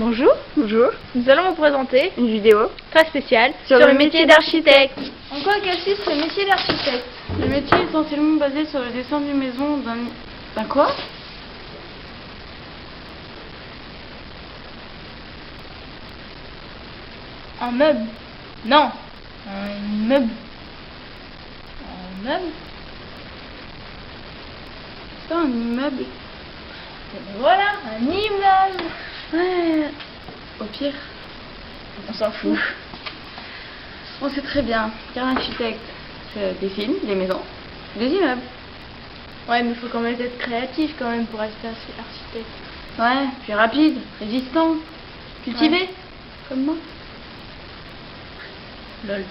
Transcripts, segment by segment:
Bonjour. Bonjour. Nous allons vous présenter Une vidéo très spéciale sur le métier d'architecte. En quoi consiste le métier d'architecte? Le métier est essentiellement basé sur le dessin d'une maison d'un quoi? Un meuble. Non. Un immeuble. Un meuble. C'est pas un immeuble. Voilà, un immeuble. Ouais. Au pire, On s'en fout. on sait très bien qu'un architecte dessine des maisons, des immeubles. Ouais, mais il faut quand même être créatif quand même pour être architecte. Ouais, puis rapide, résistant, cultivé, Ouais. comme moi. Lol.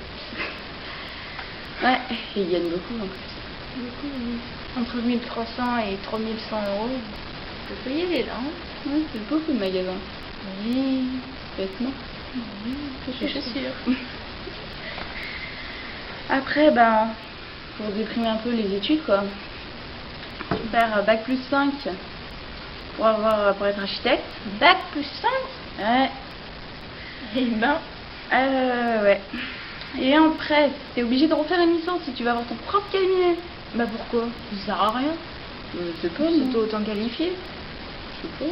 Ouais, et il gagne beaucoup en plus. Du coup, entre 1300 et 3100 euros, on peut y aller là. Hein. Ouais, c'est beaucoup de magasins. Oui. Vêtements. Je suis sûre. Après, ben, pour déprimer un peu les études, quoi. Faire bac plus 5 pour être architecte. Bac plus 5. Ouais. Eh ben, Ouais. Et après, t'es obligé de refaire une licence si tu veux avoir ton propre cabinet. bah pourquoi? Ça sert à rien. Je sais pas, C'est autant qualifié. Je sais pas.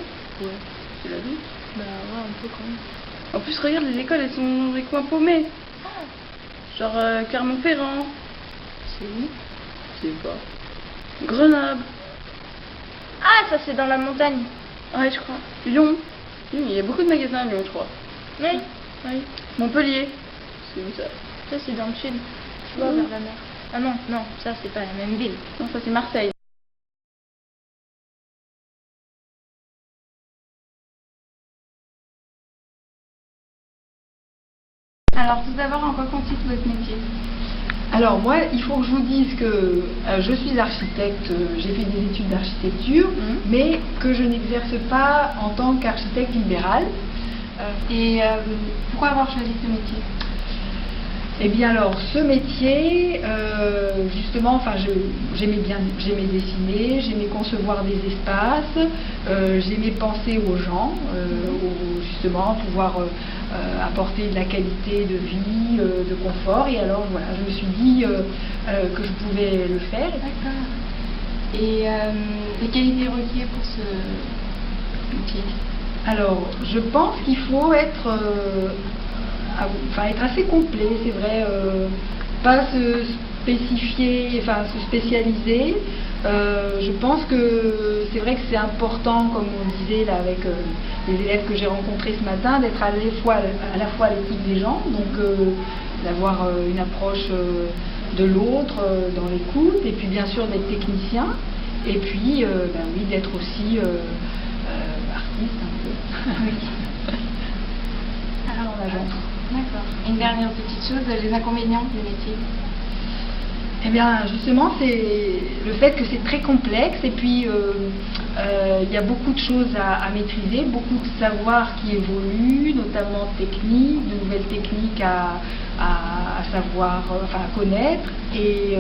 Ouais. Tu l'as vu? Bah ouais, un peu quand même. En plus, regarde, les écoles, elles sont dans les coins paumés. Genre Clermont-Ferrand. C'est où? Je sais pas. Grenoble. Ah, ça c'est dans la montagne. Ouais, je crois. Lyon. Lyon, il y a beaucoup de magasins à Lyon, je crois. Oui. Oui. Montpellier. C'est où ça? Ça c'est dans le sud. Tu vois, vers la mer. Ah non, non, ça c'est pas la même ville. Non, ça c'est Marseille. Alors, tout d'abord, en quoi consiste votre métier? Alors moi, il faut que je vous dise que je suis architecte, j'ai fait des études d'architecture, mais que je n'exerce pas en tant qu'architecte libéral. Pourquoi avoir choisi ce métier? Eh bien alors, ce métier, justement, enfin, j'aimais dessiner, j'aimais concevoir des espaces, j'aimais penser aux gens, justement, pouvoir apporter de la qualité de vie, de confort. Et alors, voilà, je me suis dit que je pouvais le faire. D'accord. Et les qualités requises pour ce métier? Alors, je pense qu'il faut être assez complet, c'est vrai, pas se spécifier, enfin se spécialiser. Je pense que c'est vrai que c'est important, comme on disait là avec les élèves que j'ai rencontrés ce matin, d'être à la fois à l'écoute des gens, donc d'avoir une approche de l'autre dans l'écoute, et puis bien sûr d'être technicien, et puis oui, d'être aussi artiste un peu. Alors, d'accord. Une dernière petite chose, les inconvénients du métier? Eh bien, justement, c'est le fait que c'est très complexe et puis il y a beaucoup de choses à maîtriser, beaucoup de savoir qui évoluent, notamment techniques, de nouvelles techniques à savoir, à connaître, et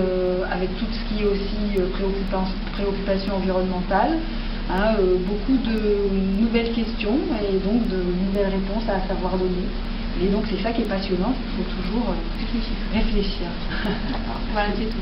avec tout ce qui est aussi préoccupation environnementale. Beaucoup de nouvelles questions et donc de nouvelles réponses à savoir donner. Et donc c'est ça qui est passionnant, il faut toujours réfléchir. Voilà, c'est tout.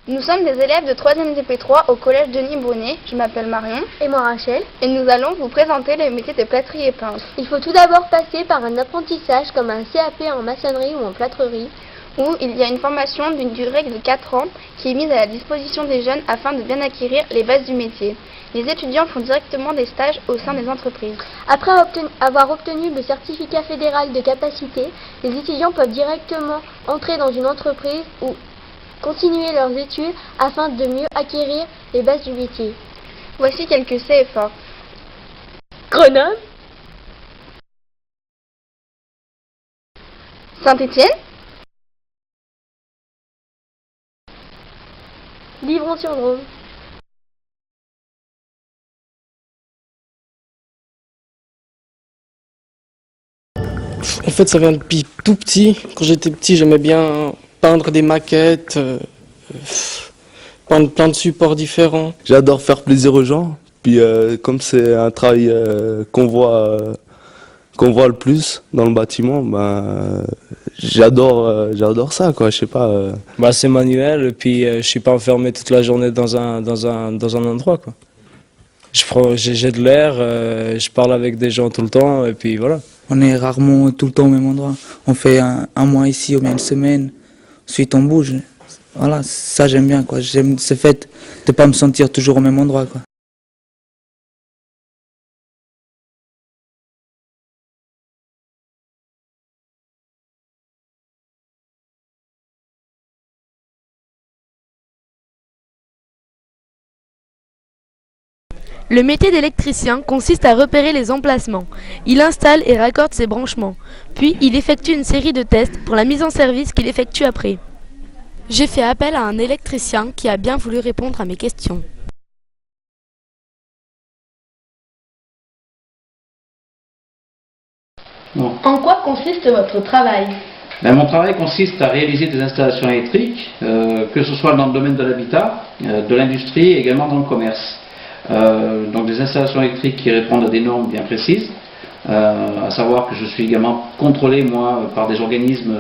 Nous sommes des élèves de 3e DP3 au collège Denis Brunet. Je m'appelle Marion. Et moi Rachel. Et nous allons vous présenter le métier de plâtrier peintre. Il faut tout d'abord passer par un apprentissage comme un CAP en maçonnerie ou en plâtrerie. Où il y a une formation d'une durée de 4 ans qui est mise à la disposition des jeunes afin de bien acquérir les bases du métier. Les étudiants font directement des stages au sein des entreprises. Après avoir obtenu le certificat fédéral de capacité, les étudiants peuvent directement entrer dans une entreprise ou continuer leurs études afin de mieux acquérir les bases du métier. Voici quelques CFA. Grenoble, Saint-Étienne, Livron-sur-Drôme, fait, ça vient depuis tout petit. Quand j'étais petit, j'aimais bien peindre des maquettes, peindre plein de supports différents. J'adore faire plaisir aux gens. Puis comme c'est un travail qu'on voit le plus dans le bâtiment, j'adore ça, quoi. Je sais pas. C'est manuel, et puis je suis pas enfermé toute la journée dans un endroit, quoi. J'ai de l'air, je parle avec des gens tout le temps, et puis voilà. On est rarement tout le temps au même endroit. On fait un mois ici, ou bien une semaine, ensuite on bouge. Voilà, ça j'aime bien, quoi. J'aime ce fait de pas me sentir toujours au même endroit, quoi. Le métier d'électricien consiste à repérer les emplacements. Il installe et raccorde ses branchements. Puis il effectue une série de tests pour la mise en service qu'il effectue après. J'ai fait appel à un électricien qui a bien voulu répondre à mes questions. Bon. En quoi consiste votre travail ? Mon travail consiste à réaliser des installations électriques, que ce soit dans le domaine de l'habitat, de l'industrie et également dans le commerce. Donc des installations électriques qui répondent à des normes bien précises, à savoir que je suis également contrôlé moi par des organismes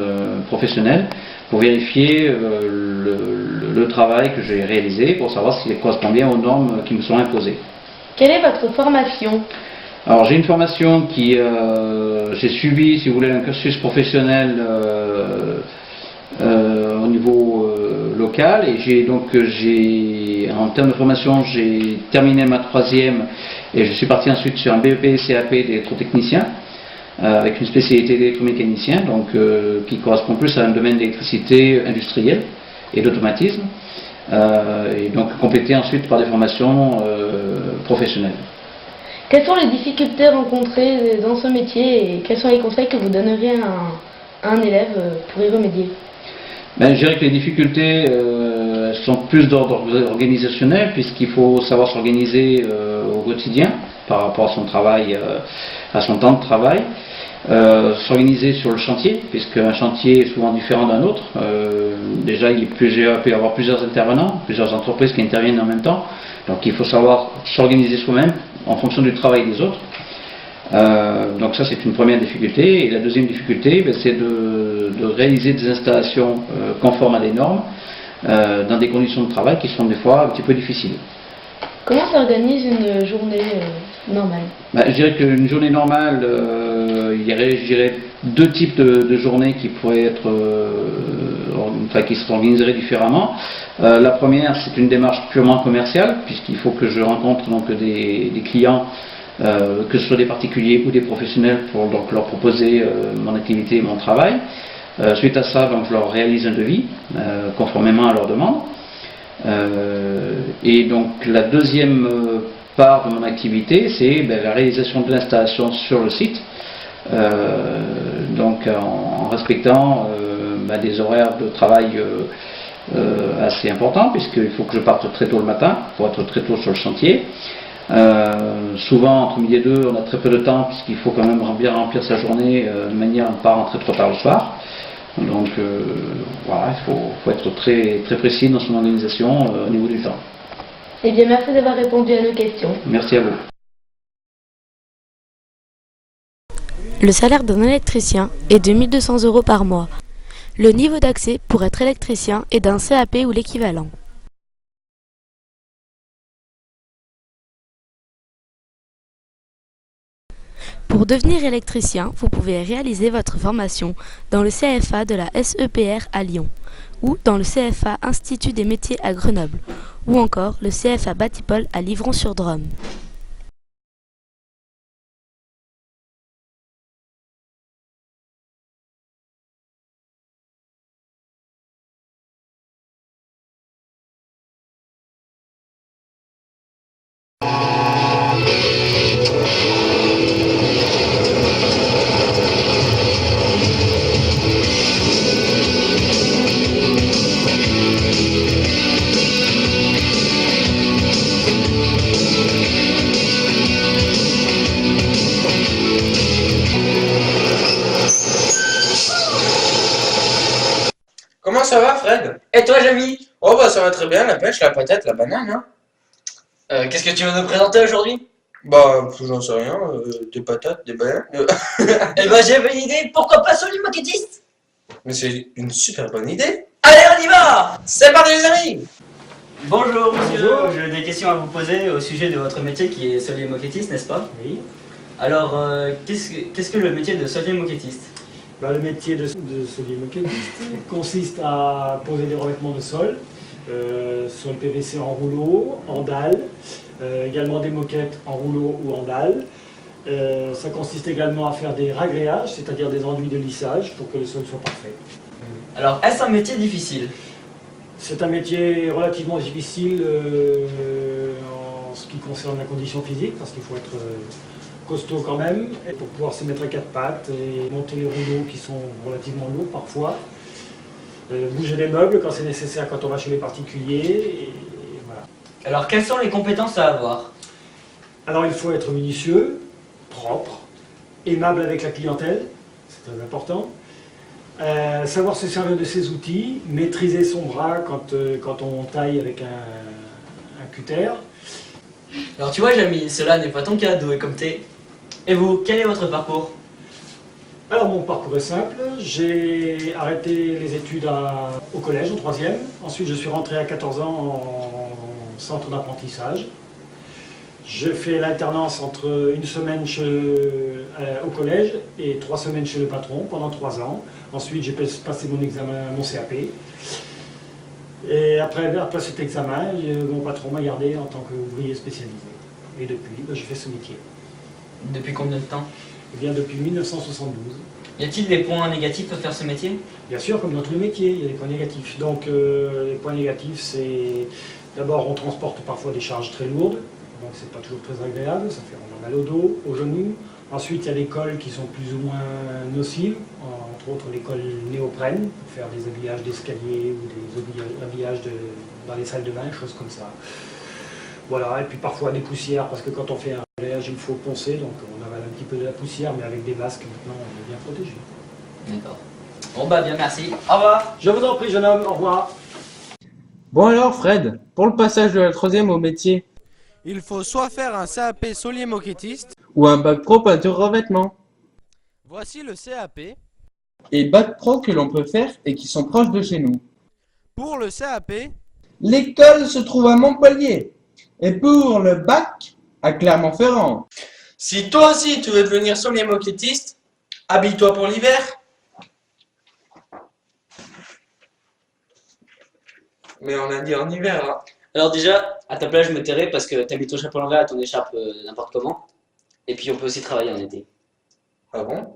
professionnels pour vérifier le travail que j'ai réalisé, pour savoir s'il correspond bien aux normes qui me sont imposées. Quelle est votre formation ? Alors j'ai une formation qui j'ai suivi, si vous voulez, un cursus professionnel au niveau local, et en termes de formation, j'ai terminé ma 3e et je suis parti ensuite sur un BEP CAP d'électrotechnicien avec une spécialité d'électromécanicien, donc qui correspond plus à un domaine d'électricité industrielle et d'automatisme, et donc complété ensuite par des formations professionnelles. Quelles sont les difficultés rencontrées dans ce métier et quels sont les conseils que vous donneriez à un élève pour y remédier ? Je dirais que les difficultés sont plus d'ordre organisationnel, puisqu'il faut savoir s'organiser au quotidien par rapport à son travail, à son temps de travail, s'organiser sur le chantier, puisqu'un chantier est souvent différent d'un autre. Déjà, il peut y avoir plusieurs intervenants, plusieurs entreprises qui interviennent en même temps, donc il faut savoir s'organiser soi-même en fonction du travail des autres. Donc ça, c'est une première difficulté. Et la deuxième difficulté, c'est de réaliser des installations conformes à des normes dans des conditions de travail qui sont des fois un petit peu difficiles. Comment s'organise une journée normale ? Je dirais qu'une journée normale, il y aurait, je dirais, deux types de journées qui pourraient être, qui se organiseraient différemment. La première, c'est une démarche purement commerciale, puisqu'il faut que je rencontre donc des clients, que ce soit des particuliers ou des professionnels, pour donc leur proposer mon activité et mon travail. Suite à ça, donc, je leur réalise un devis, conformément à leur demande. Et donc la deuxième part de mon activité, c'est la réalisation de l'installation sur le site, donc en respectant des horaires de travail assez importants, puisqu'il faut que je parte très tôt le matin pour être très tôt sur le chantier. Souvent entre midi et 2, on a très peu de temps, puisqu'il faut quand même bien remplir sa journée de manière à ne pas rentrer trop tard le soir. Donc voilà, il faut être très, très précis dans son organisation au niveau du temps. Eh bien, merci d'avoir répondu à nos questions. Merci à vous. Le salaire d'un électricien est de 1 200 € par mois. Le niveau d'accès pour être électricien est d'un CAP ou l'équivalent. Pour devenir électricien, vous pouvez réaliser votre formation dans le CFA de la SEPR à Lyon, ou dans le CFA Institut des métiers à Grenoble, ou encore le CFA Batipol à Livron-sur-Drôme. Fred. Et toi, Jamy? Oh bah ça va très bien, la pêche, la patate, la banane. Hein. Qu'est-ce que tu veux nous présenter aujourd'hui? Bah, j'en sais rien, des patates, des bananes. Eh ben j'ai une idée, pourquoi pas Solier Moquettiste? Mais c'est une super bonne idée. Allez, on y va! C'est parti les amis! Bonjour monsieur, j'ai des questions à vous poser au sujet de votre métier qui est solier moquettiste, n'est-ce pas? Oui. Alors, qu'est-ce que le métier de solier moquettiste? Le métier de solier moquettiste consiste à poser des revêtements de sol, sol PVC en rouleau, en dalle, également des moquettes en rouleau ou en dalle. Ça consiste également à faire des ragréages, c'est-à-dire des enduits de lissage pour que le sol soit parfait. Alors, est-ce un métier difficile? C'est un métier relativement difficile en ce qui concerne la condition physique, parce qu'il faut être costaud quand même, et pour pouvoir se mettre à quatre pattes et monter les rouleaux qui sont relativement lourds parfois. Bouger les meubles quand c'est nécessaire, quand on va chez les particuliers, et voilà. Alors, quelles sont les compétences à avoir? Alors, il faut être minutieux, propre, aimable avec la clientèle, c'est très important. Savoir se servir de ses outils, maîtriser son bras quand on taille avec un cutter. Alors tu vois Jamy, cela n'est pas ton cas, doué comme t'es. Et vous, quel est votre parcours? Alors mon parcours est simple, j'ai arrêté les études au collège, en 3e. Ensuite je suis rentré à 14 ans en centre d'apprentissage. Je fais l'alternance entre une semaine au collège et 3 semaines chez le patron pendant 3 ans. Ensuite, j'ai passé mon examen, mon CAP. Et après cet examen, mon patron m'a gardé en tant qu'ouvrier spécialisé. Et depuis, je fais ce métier. Depuis combien de temps? Eh bien, depuis 1972. Y a-t-il des points négatifs à faire ce métier? Bien sûr, comme dans tous les métiers, il y a des points négatifs. Donc, les points négatifs, c'est d'abord, on transporte parfois des charges très lourdes. Donc c'est pas toujours très agréable, ça fait vraiment mal au dos, aux genoux. Ensuite il y a des cols qui sont plus ou moins nocives, entre autres les cols néoprène, pour faire des habillages d'escalier ou des habillages dans les salles de bain, choses comme ça. Voilà, et puis parfois des poussières, parce que quand on fait un haillage il faut poncer, donc on avale un petit peu de la poussière, mais avec des masques maintenant on est bien protégé. D'accord. Bon bah bien merci, au revoir. Je vous en prie jeune homme, au revoir. Bon alors Fred, pour le passage de la 3e au métier, il faut soit faire un CAP solier moquettiste ou un bac pro peinture revêtement. Voici le CAP et bac pro que l'on peut faire et qui sont proches de chez nous. Pour le CAP, l'école se trouve à Montpellier et pour le bac, à Clermont-Ferrand. Si toi aussi tu veux devenir solier moquettiste, habille-toi pour l'hiver. Mais on a dit en hiver, hein. Alors déjà, à ta place, je me tairais parce que t'habites au chapeau l'envers à ton écharpe n'importe comment. Et puis on peut aussi travailler en été. Ah bon?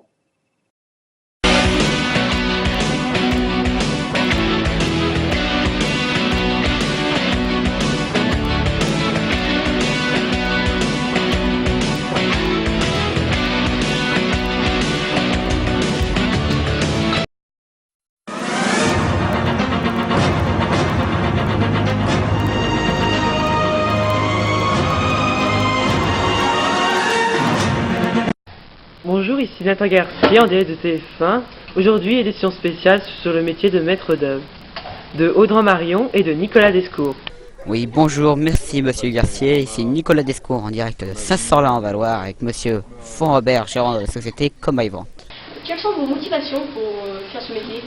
Bonjour, ici Nathan Garcia en direct de TF1. Aujourd'hui, édition spéciale sur le métier de maître d'œuvre de Audran Marion et de Nicolas Descours. Oui, bonjour, merci Monsieur Garcier. Ici Nicolas Descours en direct de Saint-Sorlin-en-Valois avec Monsieur Font-Robert, gérant de la société Comme Yvan. Quelles sont vos motivations pour faire ce métier?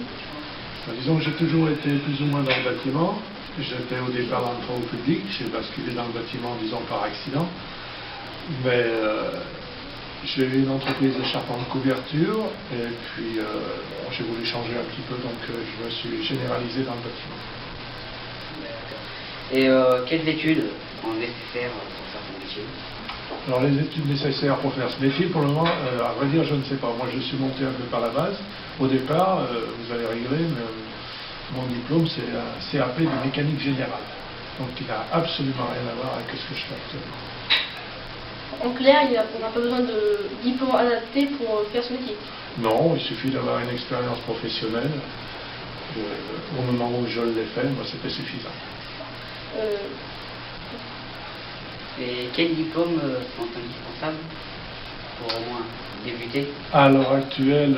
Disons que j'ai toujours été plus ou moins dans le bâtiment. J'étais au départ dans le travaux publics, j'ai basculé dans le bâtiment, disons par accident. Mais j'ai eu une entreprise de charpente couverture et puis j'ai voulu changer un petit peu, donc je me suis généralisé dans le bâtiment. Et quelles études sont nécessaires pour faire ce métier? Alors les études nécessaires pour faire ce métier, pour le moment, à vrai dire, je ne sais pas. Moi, je suis monté un peu par la base. Au départ, vous allez rigoler, mais mon diplôme, c'est un CAP de mécanique générale. Donc il n'a absolument rien à voir avec ce que je fais actuellement. En clair, on n'a pas besoin de diplôme adapté pour faire ce métier. Non, il suffit d'avoir une expérience professionnelle. Au moment où je l'ai fait, moi, c'était suffisant. Et quels diplômes sont indispensables? pour au moins débuter? À l'heure actuelle,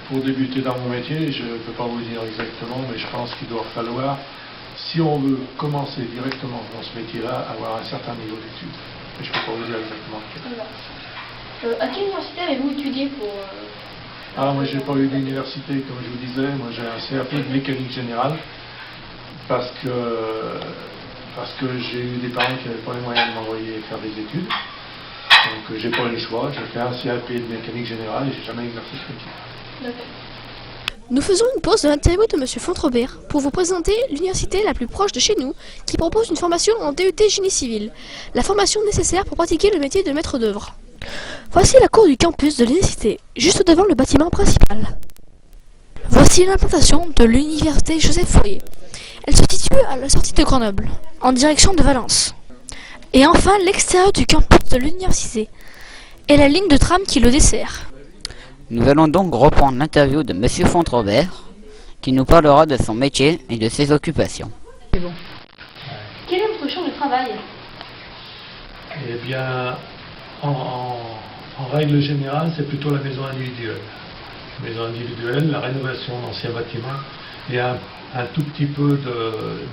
pour débuter dans mon métier, je ne peux pas vous dire exactement, mais je pense qu'il doit falloir, si on veut commencer directement dans ce métier-là, avoir un certain niveau d'études. Mais je ne peux pas vous dire exactement. À quelle université avez-vous étudié pour... Moi j'ai pas eu d'université, comme je vous disais, moi j'ai un CAP de mécanique générale, parce que j'ai eu des parents qui n'avaient pas les moyens de m'envoyer faire des études. Donc j'ai pas eu le choix, j'ai fait un CAP de mécanique générale et j'ai jamais exercé ce métier. Nous faisons une pause de l'interview de M. Fontrobert pour vous présenter l'université la plus proche de chez nous qui propose une formation en DUT Génie Civil, la formation nécessaire pour pratiquer le métier de maître d'œuvre. Voici la cour du campus de l'université, juste devant le bâtiment principal. Voici l'implantation de l'université Joseph Fourier. Elle se situe à la sortie de Grenoble, en direction de Valence. Et enfin l'extérieur du campus de l'université et la ligne de tram qui le dessert. Nous allons donc reprendre l'interview de M. Fontrobert, qui nous parlera de son métier et de ses occupations. Quel est votre champ de travail? Eh bien, en règle générale, c'est plutôt la maison individuelle. La maison individuelle, la rénovation d'anciens bâtiments et un tout petit peu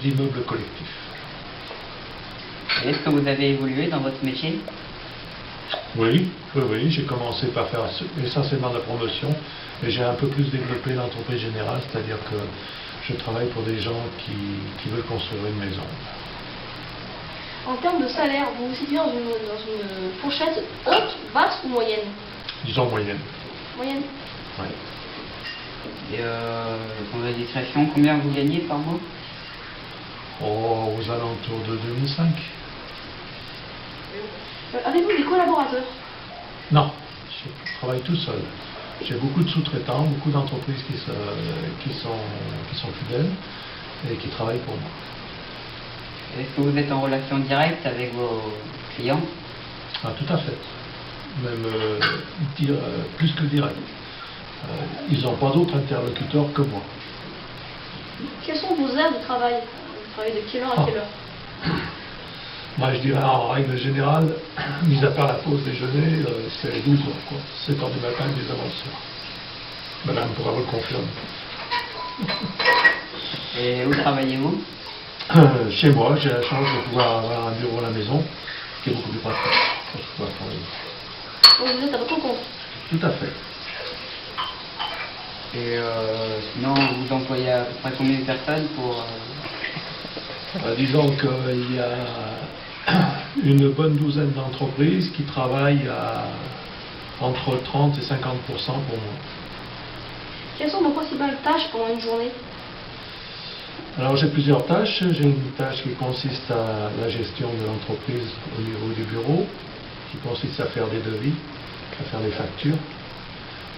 d'immeubles collectifs. Est-ce que vous avez évolué dans votre métier? Oui, j'ai commencé par faire essentiellement de la promotion, et j'ai un peu plus développé l'entreprise générale, c'est-à-dire que je travaille pour des gens qui veulent construire une maison. En termes de salaire, vous vous situez dans une fourchette haute, basse ou moyenne? Disons moyenne. Moyenne. Oui. Et pour la discrétion, combien vous gagnez par mois? Aux alentours de 2005. Avez-vous des collaborateurs? Non, je travaille tout seul. J'ai beaucoup de sous-traitants, beaucoup d'entreprises qui sont fidèles et qui travaillent pour moi. Est-ce que vous êtes en relation directe avec vos clients? Tout à fait. Même plus que direct. Ils n'ont pas d'autres interlocuteurs que moi. Quelles sont vos heures de travail? Vous travaillez de quelle heure à quelle heure? Moi, je dirais en règle générale, mis à part la pause déjeuner, c'est 12 heures, quoi. 7 heures du matin, 10 heures du soir. Madame pourra vous le confirmer. Et où travaillez-vous? Chez moi, j'ai la chance de pouvoir avoir un bureau à la maison, qui est beaucoup plus pratique pour pouvoir travailler. Donc vous êtes à votre compte? Tout à fait. Et sinon, vous employez à peu près combien de personnes pour... disons qu'il y a une bonne douzaine d'entreprises qui travaillent entre 30 et 50% pour moi. Quelles sont vos principales tâches pendant une journée? Alors j'ai plusieurs tâches. J'ai une tâche qui consiste à la gestion de l'entreprise au niveau du bureau, qui consiste à faire des devis, à faire des factures.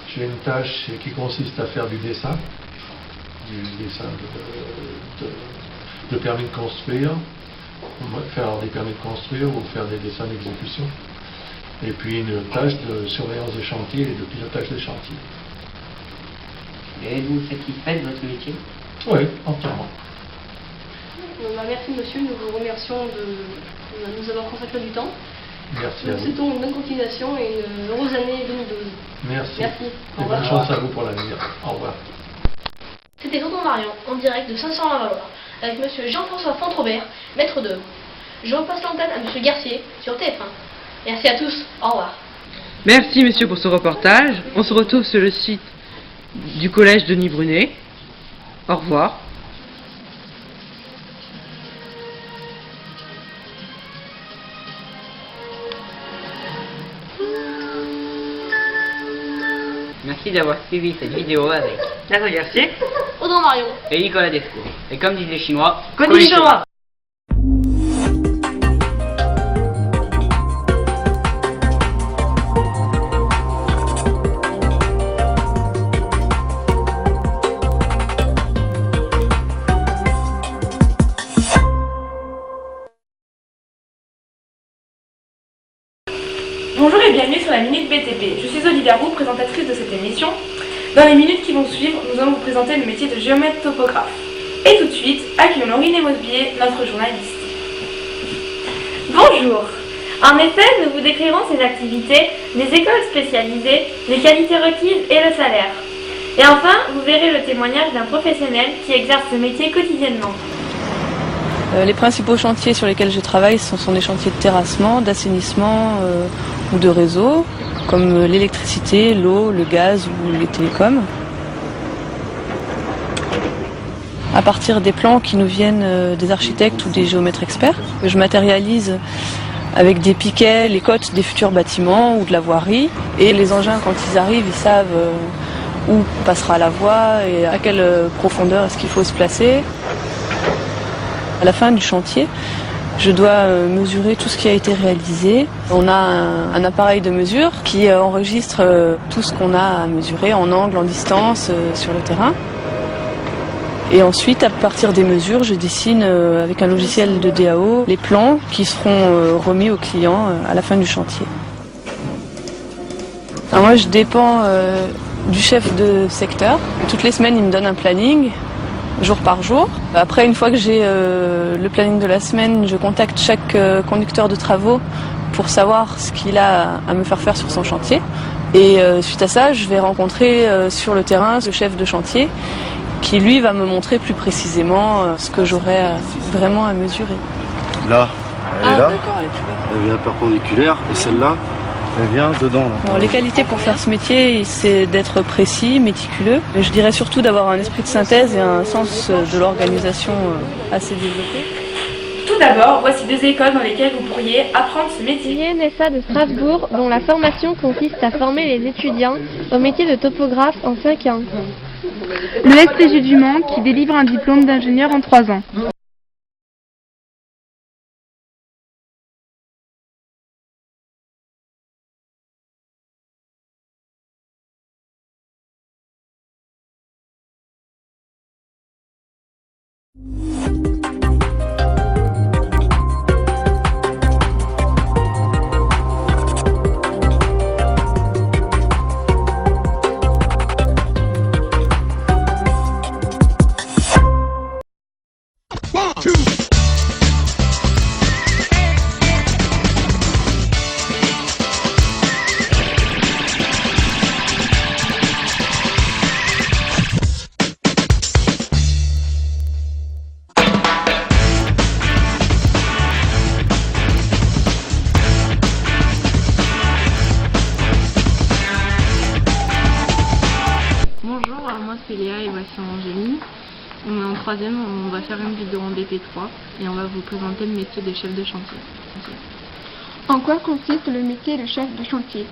J'ai une tâche qui consiste à faire du dessin de permis de construire, faire des permis de construire ou faire des dessins d'exécution. Et puis une tâche de surveillance des chantiers et de pilotage des chantiers. Et êtes-vous satisfait de votre métier? Oui, entièrement. Merci monsieur, nous vous remercions de nous avoir consacré du temps. Merci nous à vous. Nous souhaitons une bonne continuation et une heureuse année 2012. Merci. Merci. Et bonne chance à vous pour l'avenir. Au revoir. C'était Tonton Marion, en direct de Saint-Saur-la-Valois, avec monsieur Jean-François Fontrobert, maître d'œuvre. Je repasse l'antenne à monsieur Garcier sur TF1. Merci à tous. Au revoir. Merci monsieur pour ce reportage. On se retrouve sur le site du collège Denis Brunet. Au revoir. Merci d'avoir suivi cette vidéo avec Nathan Garcier, Audrey Marion et Nicolas Descours. Et comme disent les Chinois, Konnichiwa. Bonjour et bienvenue sur la Minute BTP. Je suis Olivia Roux, présentatrice de cette émission. Dans les minutes qui vont suivre, nous allons vous présenter le métier de géomètre topographe. Et tout de suite, accueillons Laurine Mosbier, notre journaliste. Bonjour. En effet, nous vous décrirons ces activités, les écoles spécialisées, les qualités requises et le salaire. Et enfin, vous verrez le témoignage d'un professionnel qui exerce ce métier quotidiennement. Les principaux chantiers sur lesquels je travaille sont des chantiers de terrassement, d'assainissement ou de réseau, comme l'électricité, l'eau, le gaz ou les télécoms. À partir des plans qui nous viennent des architectes ou des géomètres experts, je matérialise avec des piquets les côtes des futurs bâtiments ou de la voirie. Et les engins, quand ils arrivent, ils savent où passera la voie et à quelle profondeur est-ce qu'il faut se placer. À la fin du chantier, je dois mesurer tout ce qui a été réalisé. On a un appareil de mesure qui enregistre tout ce qu'on a à mesurer en angle, en distance, sur le terrain. Et ensuite, à partir des mesures, je dessine avec un logiciel de DAO les plans qui seront remis au client à la fin du chantier. Alors moi, je dépends du chef de secteur. Toutes les semaines, il me donne un planning, jour par jour. Après, une fois que j'ai le planning de la semaine, je contacte chaque conducteur de travaux pour savoir ce qu'il a à me faire faire sur son chantier. Et suite à ça, je vais rencontrer sur le terrain ce chef de chantier qui, lui, va me montrer plus précisément ce que j'aurai vraiment à mesurer. Là, elle est là, elle est plus là. Elle vient perpendiculaire, et celle-là, elle vient dedans. Là. Alors, les qualités pour faire ce métier, c'est d'être précis, méticuleux. Je dirais surtout d'avoir un esprit de synthèse et un sens de l'organisation assez développé. Tout d'abord, voici 2 écoles dans lesquelles vous pourriez apprendre ce métier. L'INSA de Strasbourg, dont la formation consiste à former les étudiants au métier de topographe en 5 ans. Le STG du Mans qui délivre un diplôme d'ingénieur en 3 ans. Bonjour, alors moi c'est Léa et voici Angéline. On est en 3e, on va faire une vidéo en BP3 et on va vous présenter le métier de chef de chantier. En quoi consiste le métier de chef de chantier?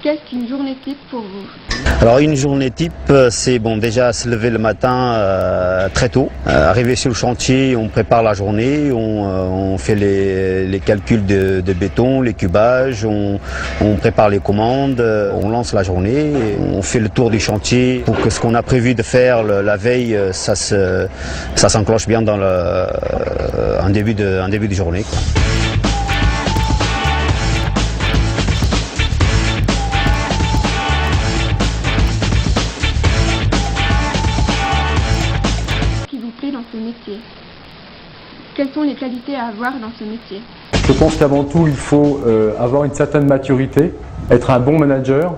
Qu'est-ce qu'une journée type pour vous? Alors une journée type, c'est bon déjà se lever le matin très tôt, arriver sur le chantier, on prépare la journée, on fait les calculs de béton, les cubages, on prépare les commandes, on lance la journée, on fait le tour du chantier pour que ce qu'on a prévu de faire la veille, ça s'enclenche bien dans un début de journée, quoi. Quelles sont les qualités à avoir dans ce métier? Je pense qu'avant tout, il faut avoir une certaine maturité, être un bon manager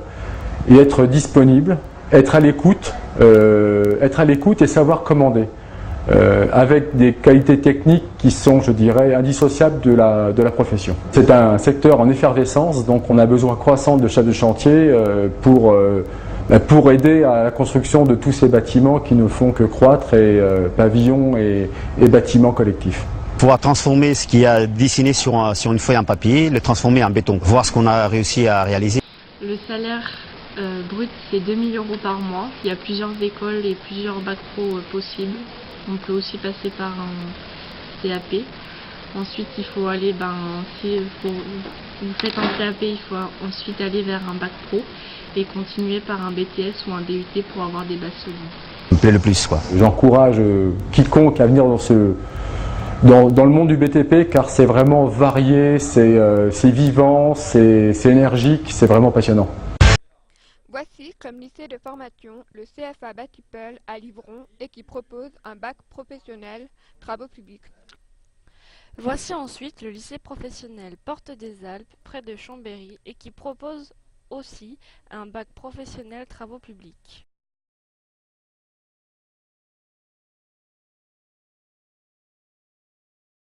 et être disponible, être à l'écoute et savoir commander, avec des qualités techniques qui sont, je dirais, indissociables de la profession. C'est un secteur en effervescence, donc on a besoin croissant de chefs de chantier pour aider à la construction de tous ces bâtiments qui ne font que croître, et pavillons et bâtiments collectifs. Pouvoir transformer ce qui a dessiné sur une feuille en papier, le transformer en béton, voir ce qu'on a réussi à réaliser. Le salaire brut, c'est 2 000 € par mois. Il y a plusieurs écoles et plusieurs bacs pro possibles. On peut aussi passer par un CAP. Ensuite, il faut aller, si vous faites un CAP, il faut ensuite aller vers un bac pro et continuer par un BTS ou un DUT pour avoir des bases solides. Ça me plaît le plus, quoi. J'encourage quiconque à venir dans le monde du BTP, car c'est vraiment varié, c'est vivant, c'est énergique, c'est vraiment passionnant. Voici comme lycée de formation le CFA Batipeul à Livron et qui propose un bac professionnel travaux publics. Voici ensuite le lycée professionnel Porte des Alpes, près de Chambéry, et qui propose aussi un bac professionnel travaux publics.